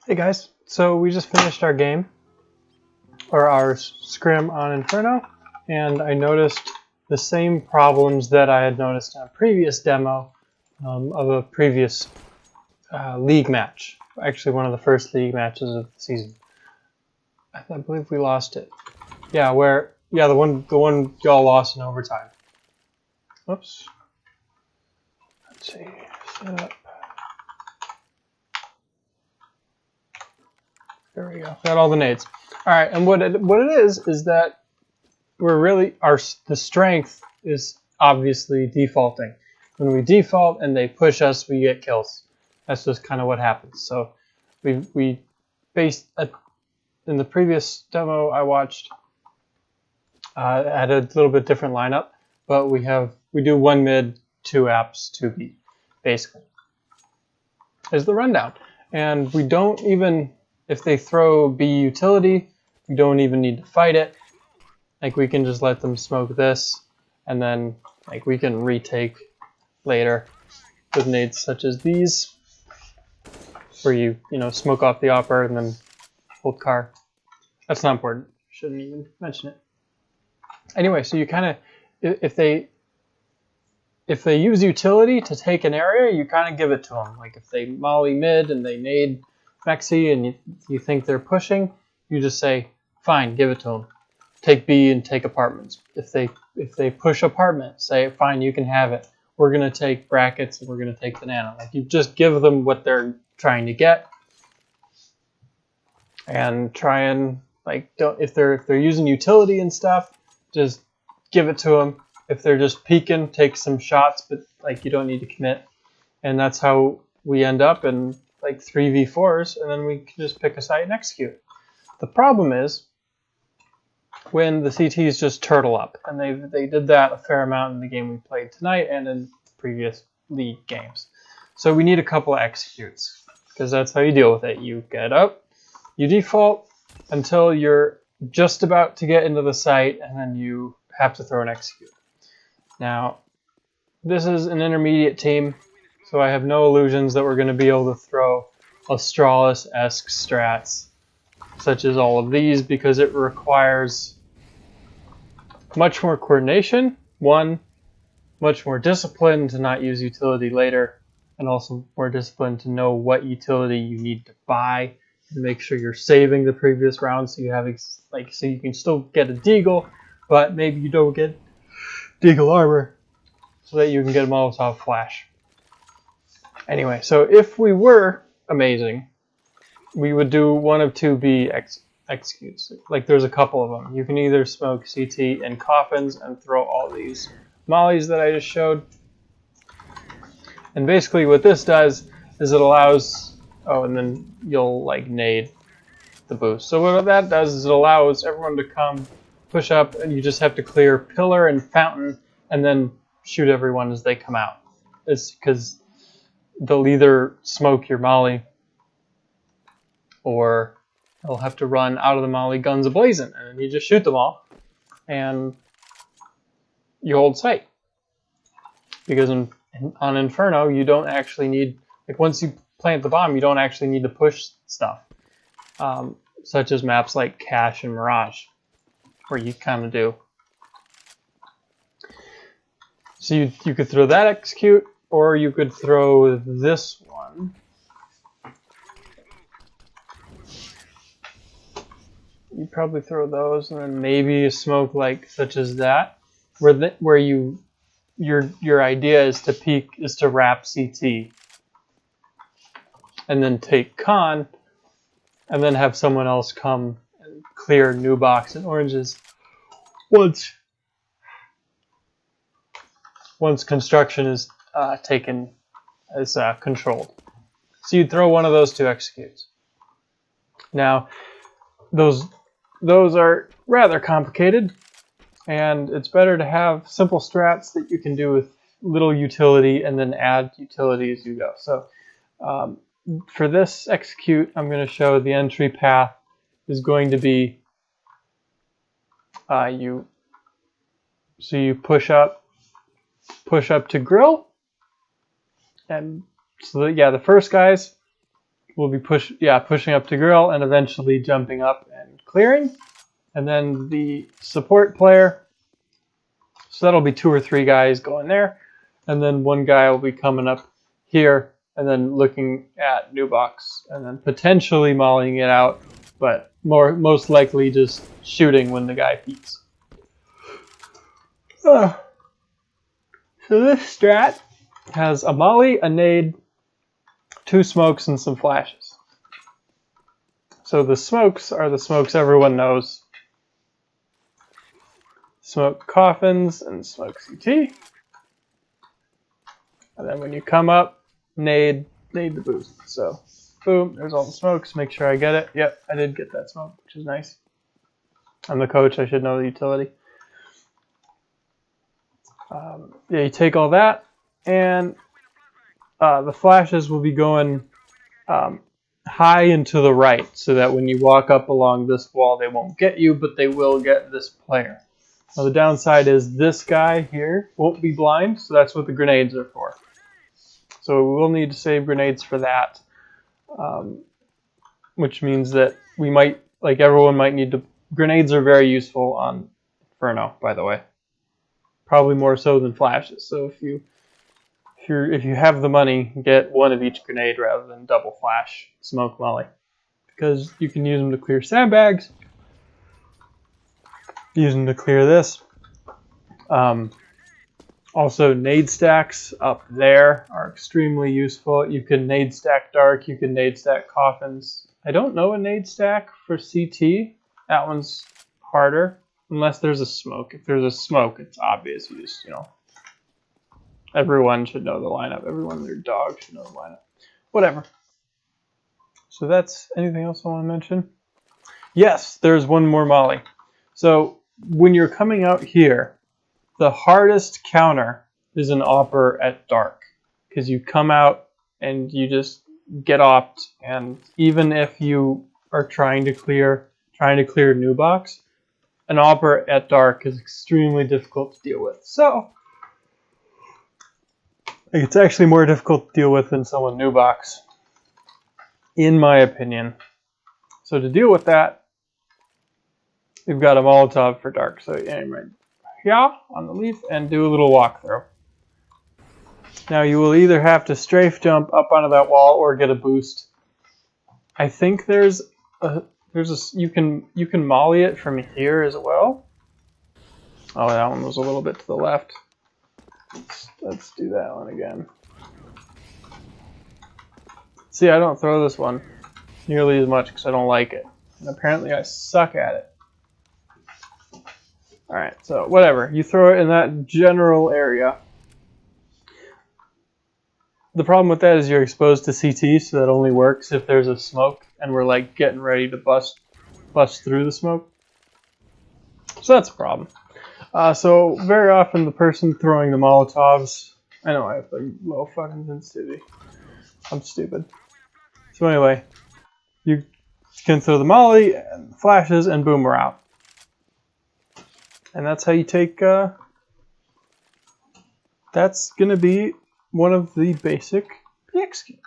Hey guys, so we just finished our game, or our scrim on Inferno, and I noticed the same problems that I had noticed in a previous demo of a previous league match. Actually, one of the first league matches of the season. I believe we lost it. Yeah, the one y'all lost in overtime. Oops. Let's see. Set up. There we go. Got all the nades. All right, and what it is that we're really the strength is obviously defaulting. When we default and they push us, we get kills. That's just kind of what happens. So we based in the previous demo I watched had a little bit different lineup, but we do 1 mid, 2 apps, 2 B, basically. Is the rundown, and we don't even. If they throw B utility, we don't even need to fight it. Like, we can just let them smoke this, and then like we can retake later with nades such as these, where you smoke off the upper and then hold car. That's not important. Shouldn't even mention it. Anyway, so you kind of, if they use utility to take an area, you kind of give it to them. Like if they molly mid and they nade Mexi and you think they're pushing, you just say, fine, give it to them. Take B and take apartments. If they push apartment, say, fine, you can have it. We're going to take brackets and we're going to take the nano. Like, you just give them what they're trying to get, and try and if they're using utility and stuff, just give it to them. If they're just peeking, take some shots, but you don't need to commit. And that's how we end up in 3v4s, and then we can just pick a site and execute. The problem is when the CTs just turtle up, and they did that a fair amount in the game we played tonight and in previous league games. So we need a couple of executes, because that's how you deal with it. You get up, you default until you're just about to get into the site, and then you have to throw an execute. Now, this is an intermediate team, so I have no illusions that we're going to be able to throw Astralis-esque strats, such as all of these, because it requires much more coordination, much more discipline to not use utility later, and also more discipline to know what utility you need to buy and make sure you're saving the previous round, so you have so you can still get a Deagle, but maybe you don't get Deagle armor, so that you can get a Molotov flash. Anyway, so if we were amazing, we would do one of 2 B executes. There's a couple of them. You can either smoke CT in coffins and throw all these mollies that I just showed. And basically what this does is it allows, and then you'll nade the boost. So what that does is it allows everyone to come, push up, and you just have to clear pillar and fountain and then shoot everyone as they come out. It's because they'll either smoke your molly, or they'll have to run out of the molly guns ablazing, and then you just shoot them all, and you hold sight. Because on Inferno, you don't actually need, once you plant the bomb, you don't actually need to push stuff, such as maps like Cache and Mirage, where you kind of do. So you could throw that execute, or you could throw this one. You probably throw those, and then maybe a smoke such as that, where your idea is to peek, is to wrap CT, and then take con, and then have someone else come and clear new box and oranges once construction is controlled. So you'd throw one of those 2 executes. Now, those are rather complicated, and it's better to have simple strats that you can do with little utility and then add utility as you go. So for this execute, I'm going to show the entry path is going to be you push up to grill, and so the first guys will be pushing up to grill and eventually jumping up and clearing. And then the support player, so that'll be 2 or 3 guys going there. And then 1 guy will be coming up here and then looking at new box and then potentially mollying it out, but most likely just shooting when the guy peeks. So this strat has a molly, a nade, 2 smokes, and some flashes. So the smokes are the smokes everyone knows. Smoke coffins and smoke CT. And then when you come up, nade the boost. So boom, there's all the smokes. Make sure I get it. Yep, I did get that smoke, which is nice. I'm the coach, I should know the utility. Yeah, you take all that, and the flashes will be going high and to the right, so that when you walk up along this wall, they won't get you, but they will get this player. Now the downside is this guy here won't be blind, so that's what the grenades are for. So we will need to save grenades for that, which means that we might, like everyone might need to, grenades are very useful on Inferno, by the way. Probably more so than flashes. So if you have the money, get 1 of each grenade rather than double flash smoke molly, because you can use them to clear sandbags, use them to clear this. Also, nade stacks up there are extremely useful. You can nade stack dark, you can nade stack coffins. I don't know a nade stack for CT. That one's harder, unless there's a smoke. If there's a smoke, it's obvious. You just, everyone should know the lineup. Everyone and their dog should know the lineup. Whatever. So that's anything else I want to mention? Yes, there's 1 more molly. So when you're coming out here, the hardest counter is an opper at dark, because you come out and you just get opt, and even if you are trying to clear new box, an opper at dark is extremely difficult to deal with. So it's actually more difficult to deal with than someone new box, in my opinion. So to deal with that, we've got a Molotov for dark. So aim right here on the leaf and do a little walkthrough. Now you will either have to strafe jump up onto that wall or get a boost. I think you can molly it from here as well. Oh, that one was a little bit to the left. Let's do that one again. See, I don't throw this one nearly as much because I don't like it. And apparently I suck at it. Alright, so whatever. You throw it in that general area. The problem with that is you're exposed to CT, so that only works if there's a smoke and we're like getting ready to bust through the smoke. So that's a problem. So very often the person throwing the Molotovs, I know I have like low fucking sensitivity. I'm stupid. So anyway, you can throw the molly and flashes and boom, we're out. And that's how you take, that's gonna be one of the basic PX schemes.